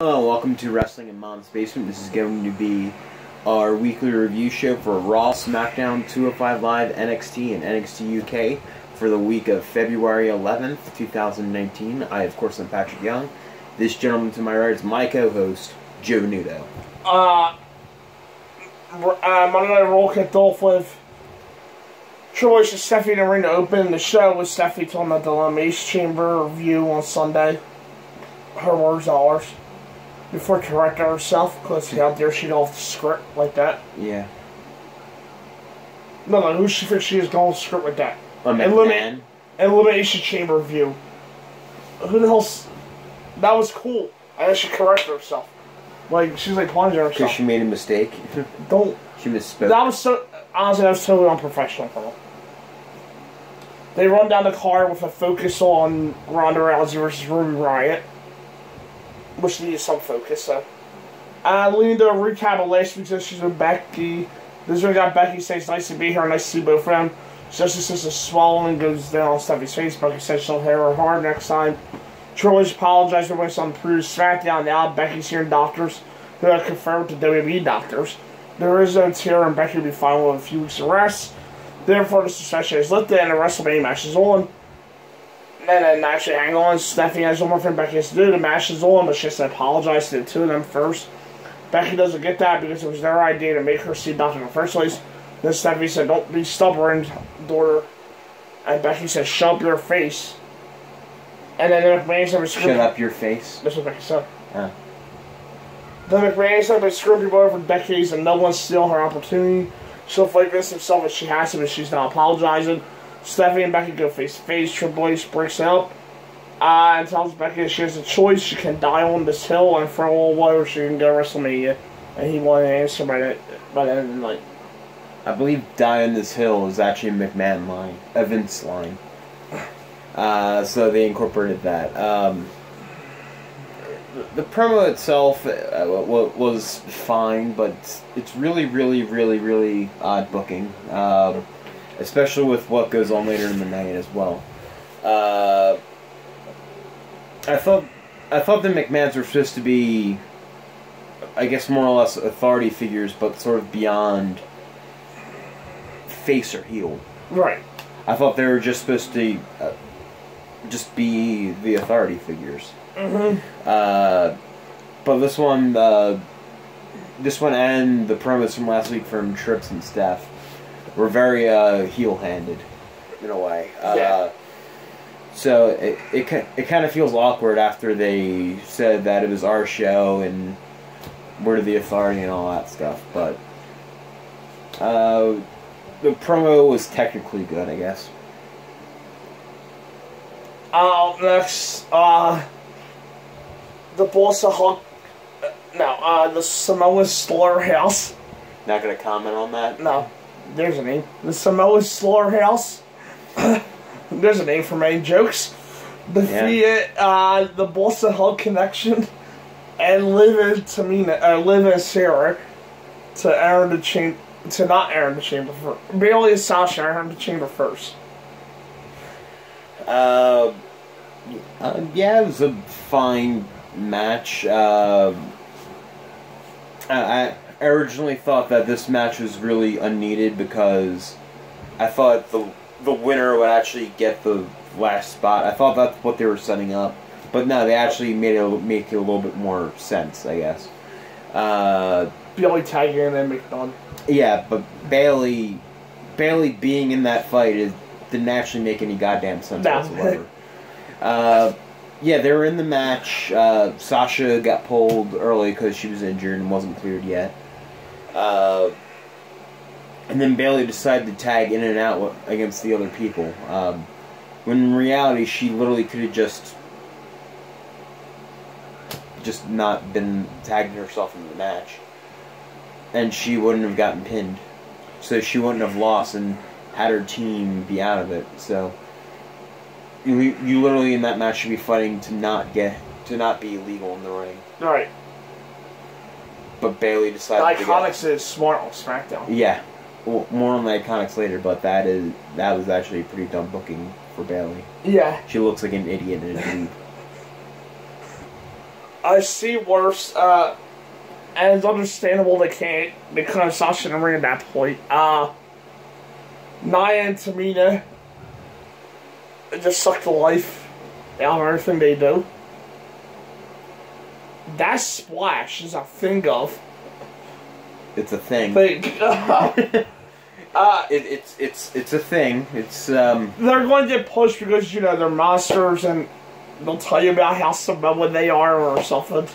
Hello, welcome to Wrestling in Mom's Basement. This is going to be our weekly review show for Raw, SmackDown, 205 Live, NXT, and NXT UK for the week of February 11th, 2019. I, of course, am Patrick Young. This gentleman to my right is my co-host, Joe Nudo. Monday Night Raw kicked off with Triple H and Stephanie in the ring to open the show with Stephanie talking about the Elimination Chamber review on Sunday. Her words, ours. Before correcting herself, because how dare she go off the script like that? Yeah. No, who she thinks she is going off the script like that? Elimination Chamber review. Who the hell's... That was cool. And she corrected herself. Like, she's like plunging herself. Because she made a mistake. Don't... She misspoke. That was so... Honestly, that was totally unprofessional for her. They run down the card with a focus on Ronda Rousey versus Ruby Riott, which needed some focus, so. Leading to a recap of last week, since she's with Becky. This is where we got Becky saying it's nice to be here, nice to see both of them. Just as the swallowing goes down on Stephanie's face, Becky says she'll hit her hard next time. Triple H apologized for what's on previous SmackDown. Now Becky's hearing doctors who have confirmed with the WWE doctors. There is no tear, and Becky will be fine with a few weeks of rest. Therefore, the suspension is lifted and the WrestleMania match is on. And then actually, hang on, Stephanie has one more thing Becky has to do. The match is on, but she has to apologize to the two of them first. Becky doesn't get that because it was their idea to make her see doctor in the first place. Then Stephanie said, "Don't be stubborn, daughter." And Becky said, "Shut up your face." And then the McMahon said, "Shut up your face." That's what Becky said. The McMahon said, "They screwed people over for decades and no one's stealing her opportunity. She'll fight against himself if she has to, but she's not apologizing." Stephanie and Becky go face to face. Triple H breaks it up and tells Becky that she has a choice. She can die on this hill and throw all away, or she can go to WrestleMania. And he wanted an answer by the end of the night. I believe "die on this hill" is actually a McMahon line, a Vince line. So they incorporated that. The promo itself was fine, but it's really odd booking. Especially with what goes on later in the night as well. I thought the McMahons were supposed to be, I guess, more or less authority figures, but sort of beyond face or heel. Right. I thought they were just supposed to just be the authority figures. But this one and the promos from last week from Trips and Steph were very heel-handed, in a way. So it kind of feels awkward after they said that it was our show and we're the authority and all that stuff. But the promo was technically good, I guess. Next, the Boss of Hulk. The Samoa Slaughterhouse. Not gonna comment on that? No. There's a name. The Samoa Slaughterhouse. There's a name for many jokes. Defeated the Boss of Hulk Connection and Liv and Sarah to enter the chamber. To not enter the chamber first. Bayley and Sasha entered the chamber first. Yeah, it was a fine match. I originally thought that this match was really unneeded because I thought the winner would actually get the last spot. I thought that's what they were setting up, but no, they actually make it a little bit more sense, I guess. Bayley tagging in and McDonald. Yeah, but Bayley being in that fight didn't actually make any goddamn sense whatsoever. Yeah, they were in the match. Sasha got pulled early because she was injured and wasn't cleared yet. And then Bayley decided to tag in and out against the other people. When in reality, she literally could have just not been tagging herself in the match. And she wouldn't have gotten pinned. So she wouldn't have lost and had her team be out of it. So you literally in that match should be fighting to not be illegal in the ring. Right. But Bayley decided the Iconics is smart on SmackDown. Yeah. Well, more on the Iconics later, but that was actually pretty dumb booking for Bayley. Yeah. She looks like an idiot in a tube. I see worse, and it's understandable they couldn't have Sasha in the ring at that point. Nia and Tamina just suck the life out of everything they do. That splash is a thing of. It's a thing. It's a thing. It's They're going to get pushed because, you know, they're monsters and they'll tell you about how Samoan they are or something.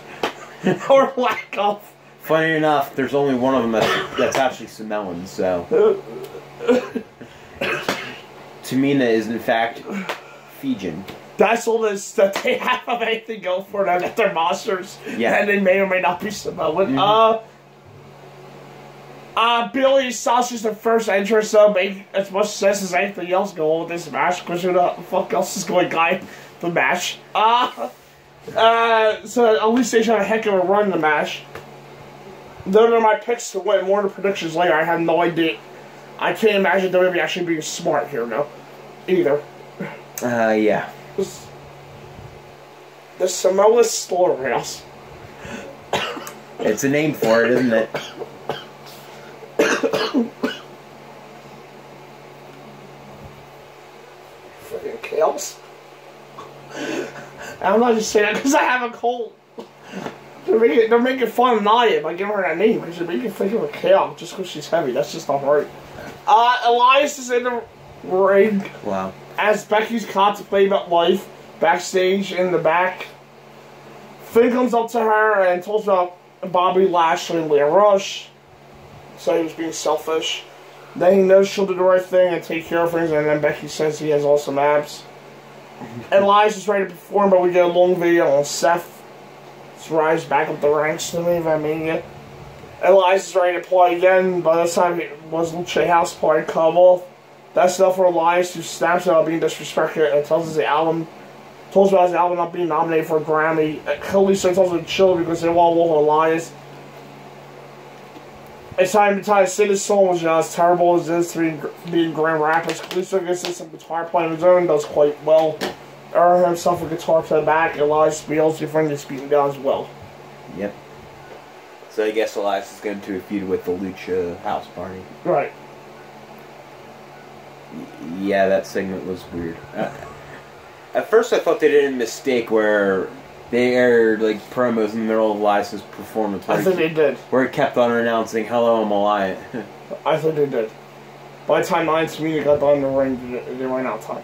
Or lack of. Funny enough, there's only one of them that's actually Samoan, so. Tamina is, in fact, Fijian. That's all this that they have of anything go for them, that they're monsters. Yeah. And they may or may not be Samoan. Billy Sasha's the first entrance, so make as much sense as anything else going with this match, because who the fuck else is going to guide the match? So at least they had a heck of a run in the match. Those are my picks to win. More of the predictions later. I have no idea. I can't imagine WWE actually being smart here, no. Either. Yeah. The Samoa Slaughterhouse. It's a name for it, isn't it? Freaking chaos. I'm not just saying that because I have a cold. They're making fun of Nia by giving her that name because they're making think of a chaos just because she's heavy. That's just not right. Elias is in the ring. Wow. As Becky's contemplating about life backstage in the back. Finn comes up to her and tells about Bobby Lashley and Leah Rush. So he was being selfish. Then he knows she'll do the right thing and take care of things, and then Becky says he has awesome abs. Elias is ready to perform, but we get a long video on Seth's rise back up the ranks to me, I mean. Elias is ready to play again. By this time, it was Lucha House Party come off. That's enough for Elias, who snaps out being disrespected and tells us about his album not being nominated for a Grammy. Kalisto tells him to chill because they want to walk with Elias. It's time to try to sing this song, which is as terrible as it is to be Grand Rapids. Kalisto gets in some guitar playing of his own, does quite well. Earn himself a guitar to the back. Elias feels your friend is beaten down as well. Yep. So I guess Elias is going to feud with the Lucha House Party. Right. Yeah, that segment was weird. At first I thought they did a mistake where they aired like promos in the middle of Elias' performance. I think they did. Where it kept on announcing, "Hello, I'm Elias." I think they did. By the time Nia and Tamina got done in the ring, they ran out of time.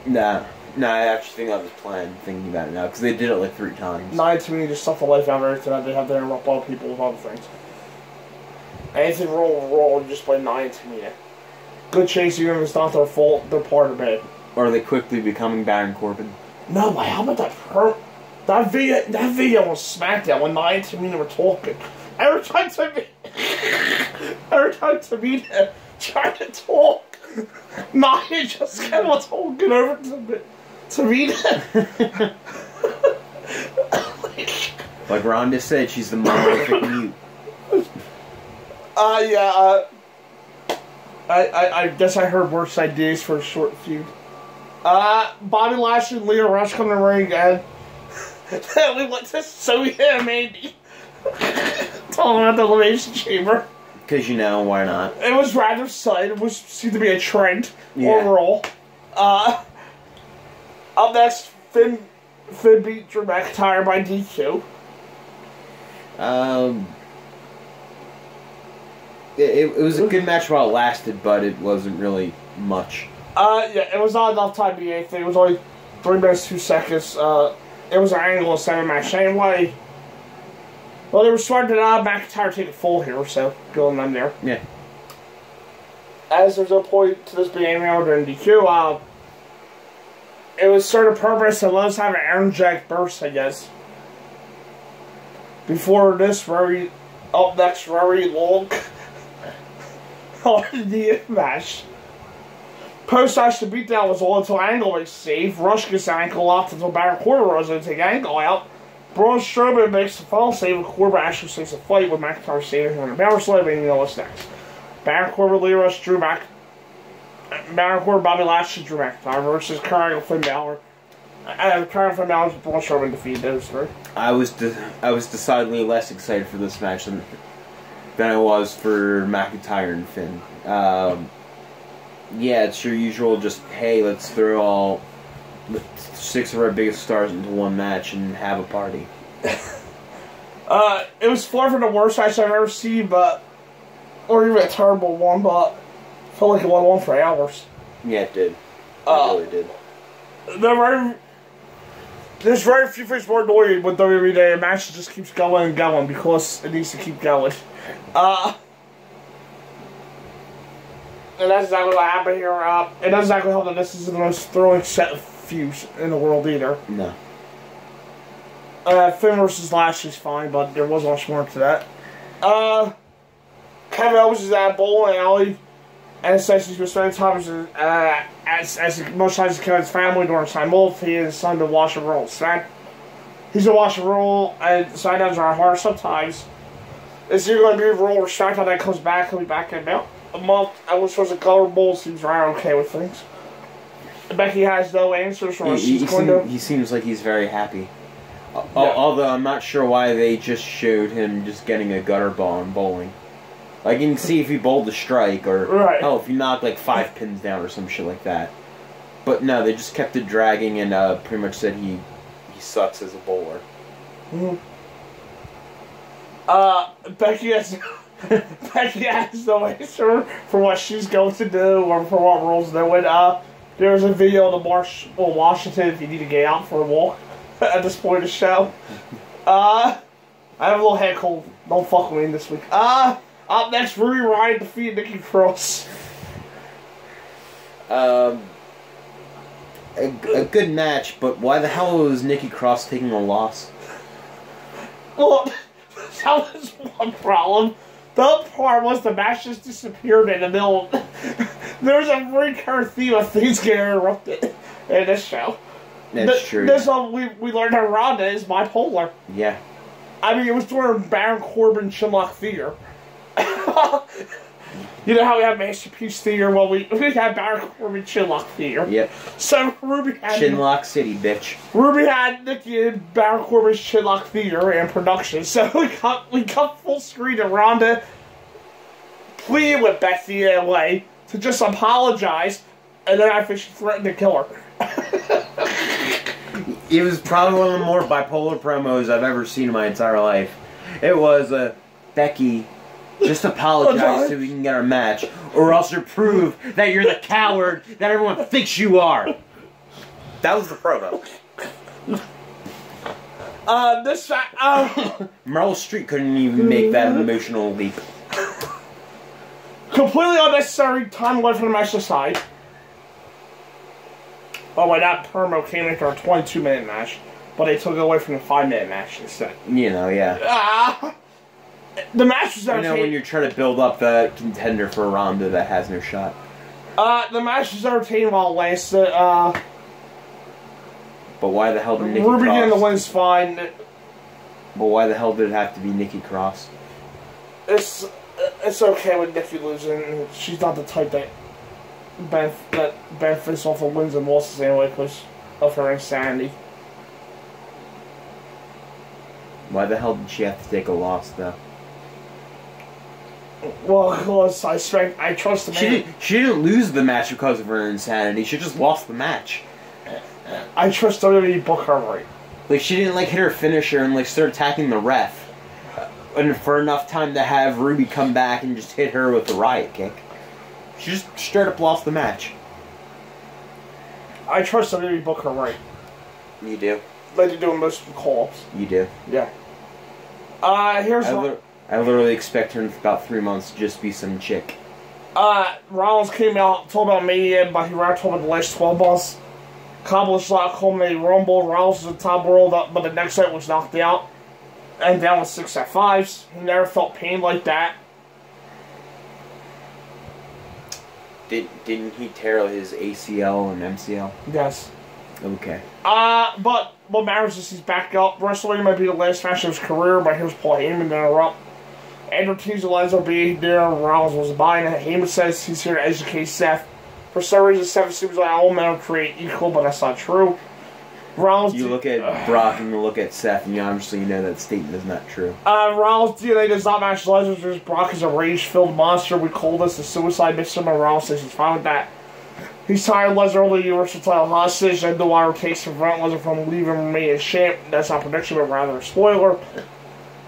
Nah, I actually think that was planned, thinking about it now, because they did it like 3 times. Nia and Tamina just suck the life out of everything that they have to interrupt all people with other things. Anything wrong with Raw, just play Nia and Tamina. Good chase, even if it's not their fault, they're part of it. Or are they quickly becoming Baron Corbin? No, but how about that video on SmackDown when Nia and Tamina were talking? Every time Tamina tried to talk, Nia just kept on talking over to Tamina. Like Rhonda said, she's the monolithic mute. I guess I heard worse ideas for a short feud. Bobby Lashley and Leah Rush come to the ring and we went to Sonya and Mandy. Talking about the Elimination Chamber. Because, you know, why not? It was rather sudden. It seemed to be a trend overall. Up next, Finn beat Drew McIntyre by DQ. It was a good match while it lasted, but it wasn't really much. Yeah, it was not enough time to be anything. It was only 3 minutes, 2 seconds. It was an angle of 7 match anyway. Well, they were starting to McIntyre take a fall here, so good on them there. Yeah. As there's no point to this being any other than DQ, it was sort of purpose to let us have an Aaron Jack burst, I guess. Before this, up next, very long RDF match. Post-match, the beatdown was all until Angle makes a save. Rush gets the ankle locked until Baron Corbin runs in to take Angle out. Braun Strowman makes the final save, and Corbin actually saves the fight with McIntyre saving him on the power slam, and you know what's next. Baron Corbin, Leah Rush, Baron Corbin, Bobby Lashley, Drew McIntyre versus Kurt Angle, Finn Balor. Current for now is Braun Strowman defeated those three. I was decidedly less excited for this match than I was for McIntyre and Finn. Yeah, it's your usual just, hey, let's throw all 6 of our biggest stars into one match and have a party. It was far from the worst match I've ever seen, or even a terrible one, but I felt like it went on for hours. Yeah, it did. It really did. There's very few things more annoying with WWE Day. A match just keeps going and going because it needs to keep going. And that's exactly what happened here. It doesn't exactly help that this is the most thrilling set of feuds in the world either. No. Finn versus Lashley's fine, but there wasn't much more to that. Kevin Owens is at a bowling alley, and it says he's been spending time as most times as Kevin's family during his time off. He and his son to watch and roll. He's a watch and roll, and SmackDowns are hard sometimes. It's either going to be a roll or SmackDown that comes back. He'll be back in about a month. Owens was a color bowl, seems right okay with things. Becky has no answers for what she's going to. He seems like he's very happy. Yeah. Although I'm not sure why they just showed him just getting a gutter ball in bowling. Like, you can see if he bowled a strike, or if he knocked like 5 pins down or some shit like that. But no, they just kept it dragging and pretty much said he sucks as a bowler. Mm-hmm. Becky has no answer for what she's going to do or for what rules they would. There's a video of the March on Washington if you need to get out for a walk at this point of the show. I have a little head cold. Don't fuck with me this week. Up next, Ruby Riott defeated Nikki Cross. A good match, but why the hell was Nikki Cross taking a loss? Well, that was one problem. The other part was the match just disappeared in the middle. There was a recurring theme of things getting interrupted in this show. That's true. This one we learned that Ronda is bipolar. Yeah. I mean, it was during Baron Corbin Chinlock Theater. You know how we have Masterpiece Theater? Well, we had Baron Corbin Chinlock Theater. Yep. So Ruby had Chinlock City, bitch. Ruby had Nikki in Baron Corbin's Chinlock Theater and production. So we cut full screen of Ronda pleading with Becky in a way to just apologize, and then I think she threatened to kill her. It was probably one of the more bipolar promos I've ever seen in my entire life. It was Becky, just apologize so we can get our match, or else you prove that you're the coward that everyone thinks you are. That was the promo. Meryl Streep couldn't even make that an emotional leap. Completely unnecessary time away from the match aside. Oh, well, that promo came after a 22-minute match, but they took it away from the 5-minute match instead. You know, yeah. The match was entertaining. You know, when you're trying to build up the contender for Ronda that has no shot. The match was entertaining while it lasted. But why the hell did Nikki Ruby Cross... getting the win's fine. But why the hell did it have to be Nikki Cross? It's okay with Nikki losing. She's not the type that benefits off of wins and losses anyway because of her insanity. Why the hell did she have to take a loss, though? Well, because I trust the man. She didn't lose the match because of her insanity. She just lost the match. I trust WWE book her right. Like, she didn't, like, hit her finisher and, like, start attacking the ref. And for enough time to have Ruby come back and just hit her with the riot kick. She just straight up lost the match. I trust WWE book her right. You do? Like they do in most call-ups. You do? Yeah. I literally expect her in about 3 months to just be some chick. Rollins came out, told about Mania, but he rather told about the last 12 months. Accomplished a lot, culminated Rumble. Rollins was the top world, but the next night was knocked out. And down with 6 F5s. He never felt pain like that. Didn't he tear his ACL and MCL? Yes. Okay. But what matters is he's back up. WrestleMania might be the last match of his career, but here's Paul Heyman to interrupt. Andrew teased Eliza will be there. Rollins was buying it. Heyman says he's here to educate Seth. For some reason, Seth assumes that all men are created equal, but that's not true. Rollins. You look at Brock and you look at Seth, and obviously you know that statement is not true. Rollins' DNA does not match Lesnar's. Brock is a rage-filled monster. We call this the suicide mission, and Rollins says he's fine with that. He's tired of Lesnar holding the Universal title hostage, and the wire takes to prevent Lesnar from leaving and remaining as champ. That's not a prediction, but rather a spoiler.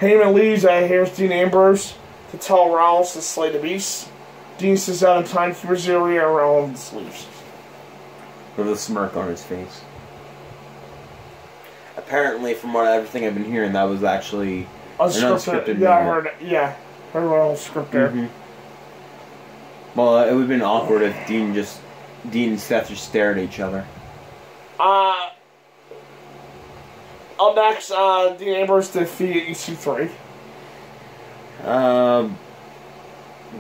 Heyman leaves, and here's Dean Ambrose to tell Rollins to slay the beast. Dean sits out in timekeeper's area, and Rollins leaves. With a smirk on his face. Apparently, from everything I've been hearing, that was actually an unscripted yeah, I moment. heard it. Yeah, heard a little script there. Well, it would have been awkward if Dean and Seth just stared at each other. Up next, Dean Ambrose defeated EC3.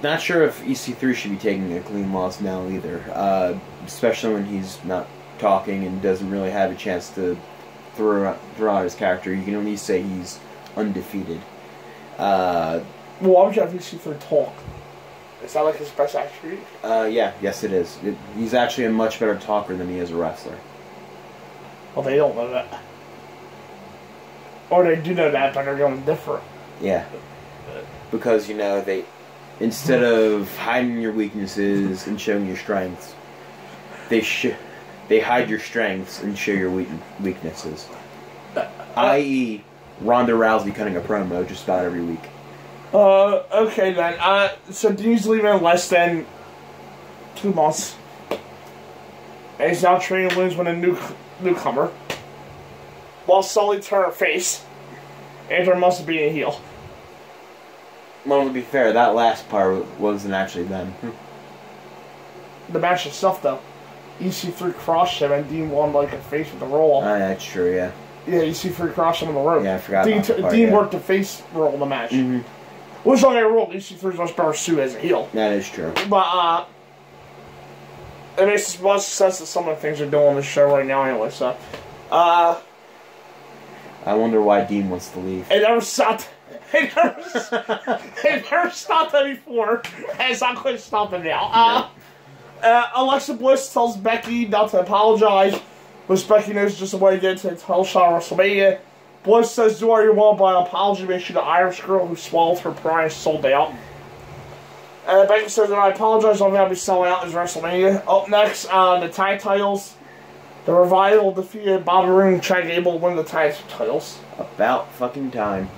Not sure if EC3 should be taking a clean loss now either. Especially when he's not talking and doesn't really have a chance to throw out his character. You can only say he's undefeated. Well, why would you have EC3 talk? Is that like his best attribute? Yes it is. He's actually a much better talker than he is a wrestler. Well, they don't know that. Or they do know that, but they're going different. Yeah. Because, they, instead of hiding your weaknesses and showing your strengths, they hide your strengths and show your weaknesses. I.e., Ronda Rousey cutting a promo just about every week. Okay then. So Dean's leaving in less than 2 months. And he's now training wins with a newcomer. While Sully turned her face. And there must be a heel. Well, to be fair, that last part wasn't actually them. The match itself, though. EC3 crushed him and Dean won like a face with the roll. That's true, yeah. Yeah, EC3 crushed him on the rope. Yeah, I forgot about that part, Dean worked the face roll in the match. Which don't get a rule, EC3's much better suit as a heel. That is true. But, it makes as much sense that some of the things they're doing on the show right now anyway, so. I wonder why Dean wants to leave. It never stopped. It never stopped that before. And it's not going to stop it now. Alexa Bliss tells Becky not to apologize, which Becky knows just a way to get to the title shot at WrestleMania. Bliss says, do what you want, but an apology makes you the Irish girl who swallowed her pride and sold out. And Becky says, I apologize, I'm going to be selling out as WrestleMania. Up next, the tag titles. The Revival defeated Bobby Roode and Chad Gable to win the tag titles. About fucking time.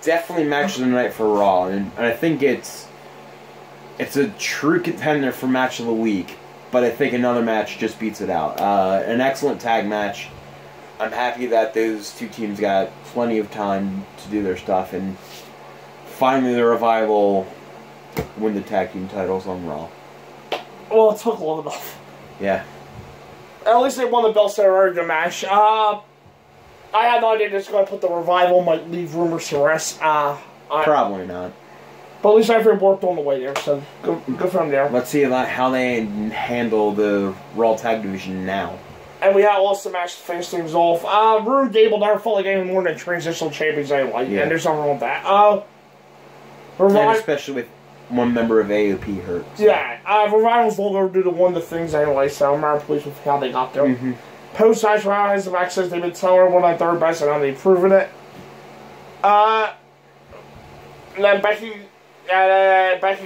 Definitely match of the night for Raw, and I think it's a true contender for match of the week, but I think another match just beats it out. An excellent tag match. I'm happy that those two teams got plenty of time to do their stuff, and finally the Revival win the tag team titles on Raw. Well, it took long enough. Yeah. At least they won the belts in a very good match. I had no idea they were going to put the Revival, might leave rumors to rest. Probably not. But at least everything worked on the way there, so good for them there. Let's see how they handle the Raw Tag Division now. And we had also match to finish things off. Roode Gable never felt like any more than transitional champions anyway, and there's nothing wrong with that. And especially with one member of AOP hurt. So. Yeah, Revival's long overdue to one of the things anyway, so I'm very pleased with how they got there. Post-match, Revival has the back says they've been telling everyone on third best and how they've proven it. And then Becky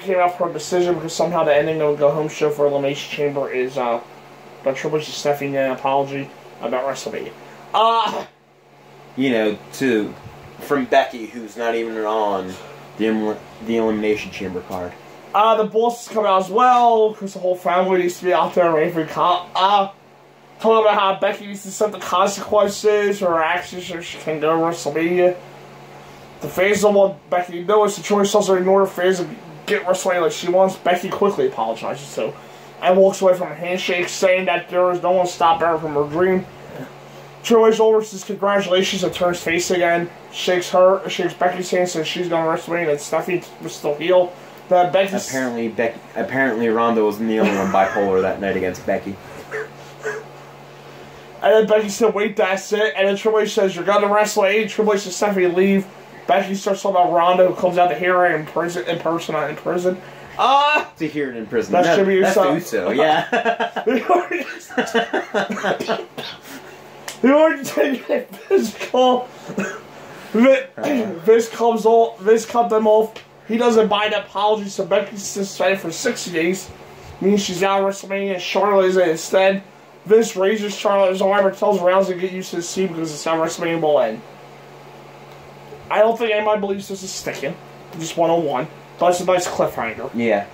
came out for a decision because somehow the ending of the go-home show for Elimination Chamber is, but Triple H is Stephanie an apology about WrestleMania. From Becky, who's not even on the Elimination Chamber card. The boss is coming out as well, because the whole family needs to be out there ready for talking about how Becky needs to set the consequences for her actions so she can go to WrestleMania. The fans don't want Becky to know it's the choice also ignore her fans and get WrestleMania like she wants. Becky quickly apologizes, so and walks away from a handshake, saying that there is no one to stop her from her dream. Triple H over says congratulations and turns face again. Shakes Becky's hand, says she's going to WrestleMania, and Stephanie was still heel. Apparently Ronda wasn't the only one bipolar that night against Becky. And then Becky said, wait, that's it. And then Triple H says, you're going to WrestleMania. Triple H says Stephanie leave. Becky starts talking about Ronda, who comes out to hear her in person. To hear it in prison. That should be your that's son. the Uso, yeah. They already taken Vince call. Vince cut them off. He doesn't buy the apology, so Becky's suspended for 60 days. Means she's out of WrestleMania. Charlotte is in instead. Vince raises Charlotte's arm and tells Rousey to get used to the scene because it's how WrestleMania will end. I don't think anybody believes this is sticking. Just 101. But it's a nice cliffhanger. Yeah.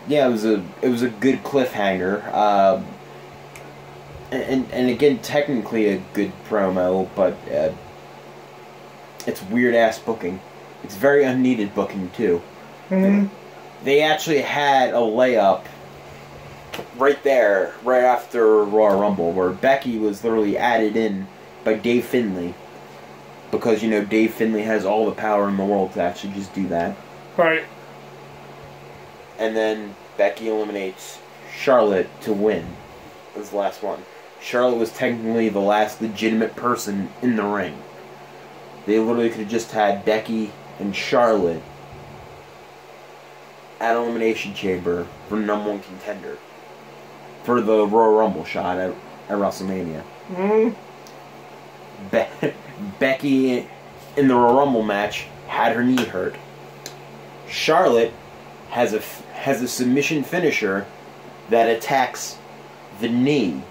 Yeah, it was a good cliffhanger. And again, technically a good promo, but it's weird ass booking. It's very unneeded booking too. Mm-hmm. They actually had a layup right there, right after Royal Rumble, where Becky was literally added in by Dave Finlay. Because, you know, Dave Finlay has all the power in the world to actually just do that. Right. And then Becky eliminates Charlotte to win. That was the last one. Charlotte was technically the last legitimate person in the ring. They literally could have just had Becky and Charlotte at Elimination Chamber for #1 contender. For the Royal Rumble shot at WrestleMania. Mm-hmm. Becky in the Royal Rumble match had her knee hurt. Charlotte has a submission finisher that attacks the knee.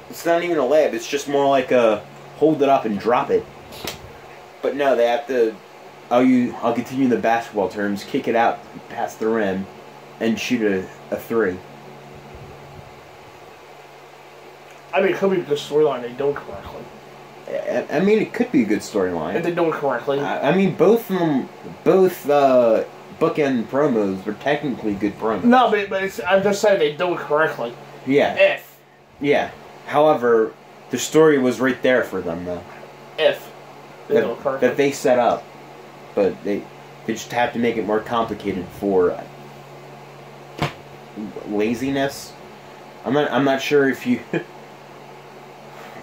It's not even a layup, it's just more like a hold it up and drop it. But no, they have to, I'll continue the basketball terms, kick it out past the rim and shoot a three. I mean, it could be a good storyline. They do it correctly. I mean, it could be a good storyline. If they do it correctly. I mean, both bookend promos were technically good promos. No, but I'm just saying they do it correctly. Yeah. If. Yeah. However, the story was right there for them, though. If. They do it correctly. That they set up. But they just have to make it more complicated for laziness. I'm not sure if you...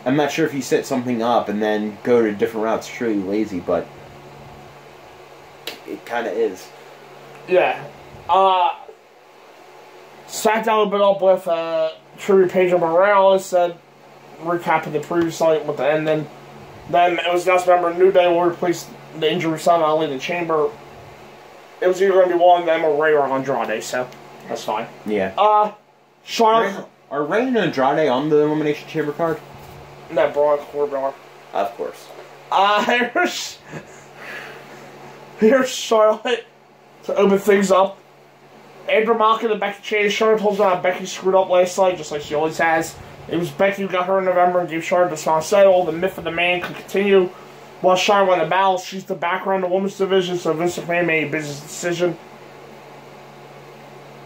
I'm not sure if you set something up and then go to different routes, it's truly lazy, but it kind of is. Yeah. SmackDown opened up with tribute Pedro Morales, said recapping the previous night with the ending. Then it was announced, remember, New Day will replace the injured son Ali in the Chamber. It was either going to be one of them or Ray or Andrade, so that's fine. Yeah. Charlotte... Are Ray and Andrade on the Elimination Chamber card? No, Braun Corbin are. Of course. Here's Charlotte to open things up. Andrew Mock and Becky Chase. Charlotte holds out Becky screwed up last night, just like she always has. It was Becky who got her in November and gave Charlotte the strong settle. The myth of the man could continue. While Charlotte won the battle, she's the background of the women's division, so Vince McMahon made a business decision.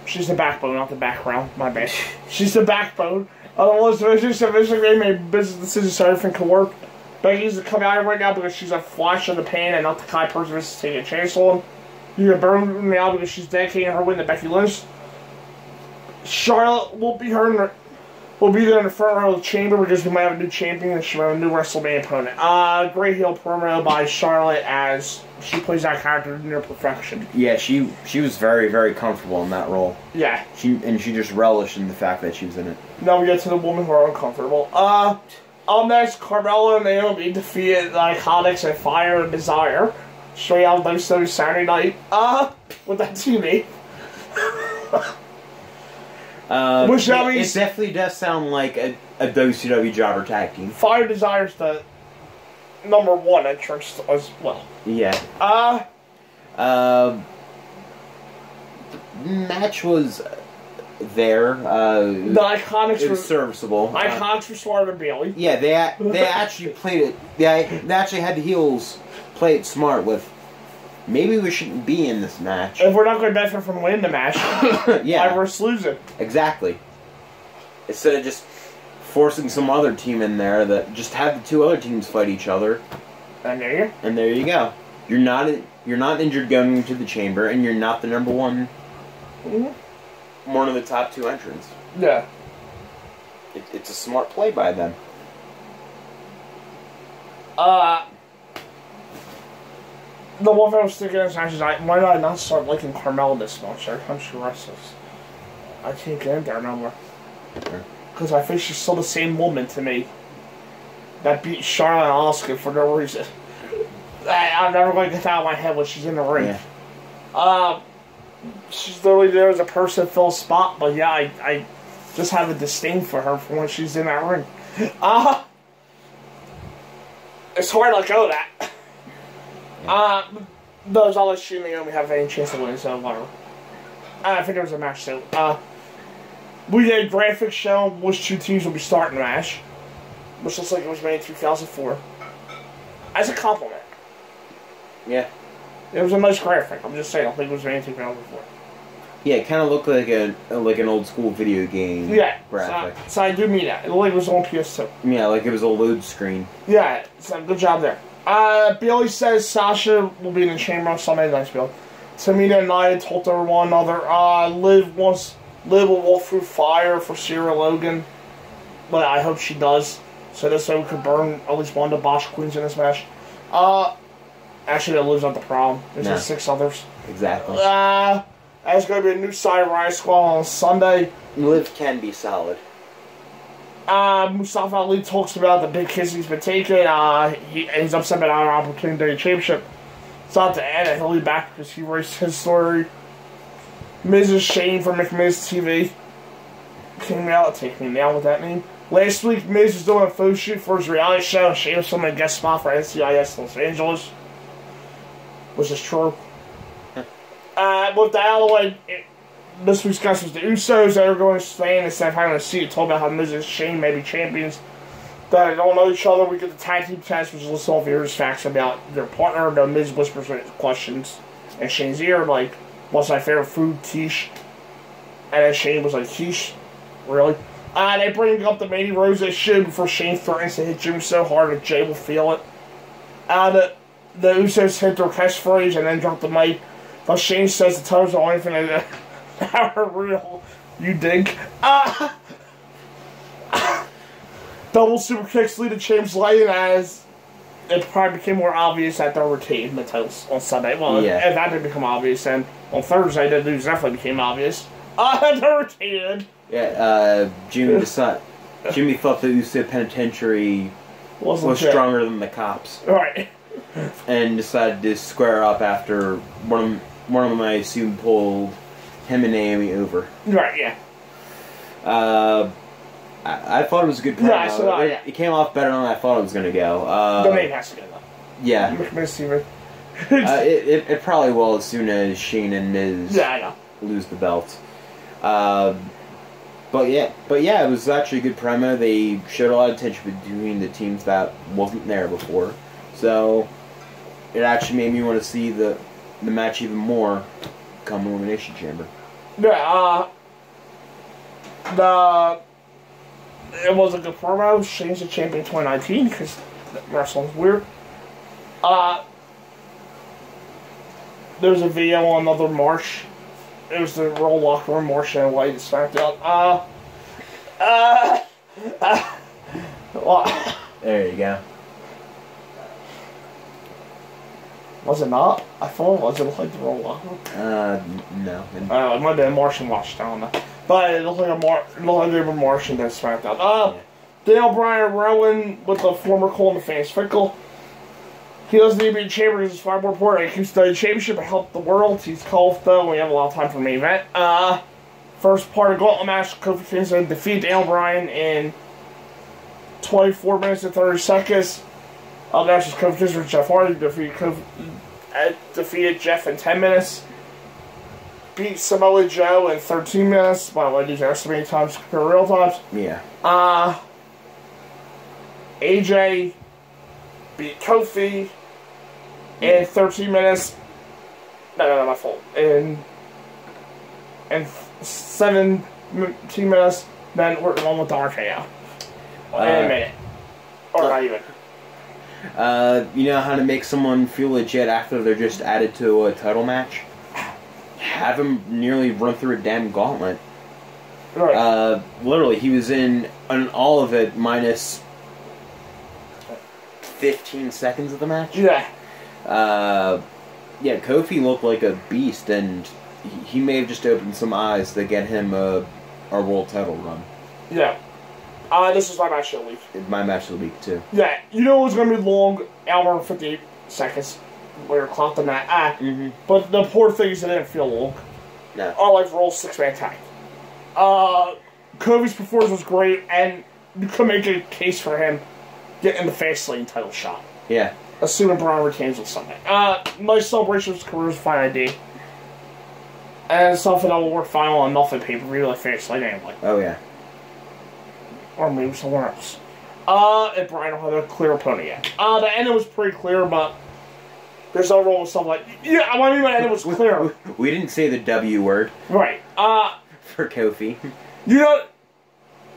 She's the backbone, not the background. My bad. She's the backbone. Otherwise, Vince McMahon made a business decision so everything could work. Becky's coming out right now because she's a flash in the pan and not the kind of person that's taking a chance on him. You can burn me out because she's dedicating her win to Becky Lynch. Charlotte will be there in the front row of the chamber because we might have a new champion and she might have a new WrestleMania opponent. Great heel promo by Charlotte as she plays that character near perfection. Yeah, she was very, very comfortable in that role. Yeah. She just relished in the fact that she was in it. Now we get to the women who are uncomfortable. Up next, Carmella and Naomi defeated the Iconics and Fire and Desire. Straight out of WCW Saturday night. With that TV. Which that means it definitely does sound like a WCW jobber tag team. Fire Desire's the #1 entrance as well. Yeah. Match was there. The Iconics it was serviceable. Iconics were smarter than Bailey. Yeah, they actually played it. They actually had the heels play it smart with. Maybe we shouldn't be in this match. If we're not going to benefit from winning the match, yeah, why risk losing? Exactly. Instead of just forcing some other team in there, that just have the two other teams fight each other. And there you go. You're not injured going into the chamber, and you're not the #1. Mm-hmm. One of the top 2 entrants. Yeah. It's a smart play by them. The one thing I was thinking is actually, why did I not start liking Carmella this much? I'm sure restless. I can't get in there no more. Because I think she's still the same woman to me that beat Charlotte and Asuka for no reason. I'm never going to get that out of my head when she's in the ring. Yeah. She's literally there as a person to fill a spot, but yeah, I just have a disdain for her for when she's in that ring. It's hard to let go of that. Those all she and Naomi have any chance to win, so whatever. I think there was a match too. We did a graphic show which two teams will be starting the match, which looks like it was made in 2004. As a compliment. Yeah. It was a nice graphic. I'm just saying, I think it was made in 2004. Yeah, it kind of looked like an old school video game. Yeah. Graphic. So I do mean that. It looked like it was on PS2. Yeah, like it was a load screen. Yeah. So good job there. Bailey says Sasha will be in the chamber on Sunday. Nice, Bill. Tamina and Nia told her one another. Liv will walk through fire for Sarah Logan, but I hope she does. So this way we could burn at least one of the Bosch Queens in this match. Actually, that Liv's not the problem. There's just 6 others. Exactly. There's going to be a new side Riot Squad on Sunday. Liv can be solid. Mustafa Ali talks about the big kiss he's been taking. He's upset about our opportunity to the championship. It's not the end, and he'll be back because he raced his story. Mrs. Shane from McMiz TV came out. Take me now with that name. Last week, Miz was doing a photo shoot for his reality show. Shane was filming a guest spot for NCIS Los Angeles, which is true. With that out of the way, this week's guest was the Usos that are going to stay in instead of having a seat. Told about how Miz and Shane may be champions. That don't know each other. We get the tag team test, which lists all various facts about their partner. The Miz whispers questions in Shane's ear, like, "What's my favorite food? Quiche." And then Shane was like, "Quiche? Really?" They bring up the Mandy Rose issue before Shane threatens to hit Jim so hard that Jay will feel it. The Usos hit their catchphrase and then drop the mic. But Shane says the titles are anything that are real. You dig? Double super kicks lead to James Lane as it probably became more obvious that they're retaining the titles on Sunday. Well, if that didn't become obvious, then on Thursday the news definitely became obvious. They're retaining. Yeah, Jimmy thought the Uso Penitentiary was stronger than the cops. Right. And decided to square up after one of them, I assume, pulled him and Naomi over. Right, yeah. I thought it was a good promo. Yeah, so, It came off better than I thought it was going to go. The name has to go, though. Yeah. McMiz it probably will as soon as Shane and Miz lose the belt. But yeah, it was actually a good promo. They showed a lot of tension between the teams that wasn't there before. So it actually made me want to see the match even more come Elimination Chamber. Yeah, it was a good promo. Shane's the champion 2019 because wrestling's weird. There's a video on another Marsh. It was the Raw locker room Marsh and White at SmackDown. There you go. Was it not? I thought it was. It looked like the Raw locker room. No. It might have been Marsh and Watch. I don't know. But it looked like they were Marsh and then SmackDown. Daniel Bryan Rowan with the former Cole and the fans Fickle. He doesn't need to be in chamber because he's far more important. He keeps the championship and help the world. He's called though. We have a lot of time for the main event. First part of Gauntlet match, Kofi Kingston defeat Daniel Bryan in 24 minutes and 30 seconds. Next is Kofi Kingston and Jeff Hardy defeated Jeff in 10 minutes. Beat Samoa Joe in 13 minutes. By the way, these are estimated times compared to real times. Yeah. AJ beat Kofi in 13 minutes. No, my fault. In 17 minutes. Then we're on with the RKO. In a minute. Or not even. You know how to make someone feel legit after they're just added to a title match? Have him nearly run through a damn gauntlet. Right. Literally, he was in all of it minus 15 seconds of the match. Yeah. Yeah, Kofi looked like a beast, and he may have just opened some eyes to get him a world title run. Yeah. This is my match of the week. My match of the week, too. Yeah, you know it was going to be long, hour and 58 seconds. We were clocked on that. But the poor thing is it didn't feel long. No. Like Raw 6-man tag. Kofi's performance was great, and you could make a case for him getting the Fastlane title shot. Yeah. Assuming Braun retains on Sunday. My celebration of his career is fine idea. And something that will work fine on nothing pay-per-view like Fastlane anyway. Oh, yeah. Or maybe somewhere else. And Brian will have a clear opponent yet. The ending was pretty clear, but there's no wrong with something like... Yeah, what I mean by the ending was clear. We didn't say the W word. Right. For Kofi. You know...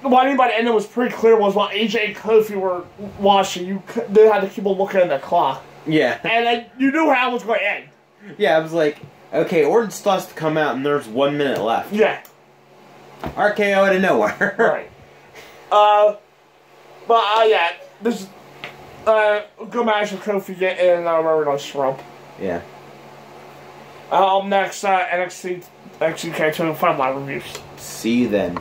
What I mean by the ending was pretty clear was while AJ and Kofi were watching, they had to keep on looking at the clock. Yeah. And then you knew how it was going to end. Yeah, I was like, okay, Orton still has to come out and there's 1 minute left. Yeah. RKO out of nowhere. Right. Yeah, this is good match with Kofi getting a very nice rub. Yeah. Next, NXT K2 5 live reviews. See you then.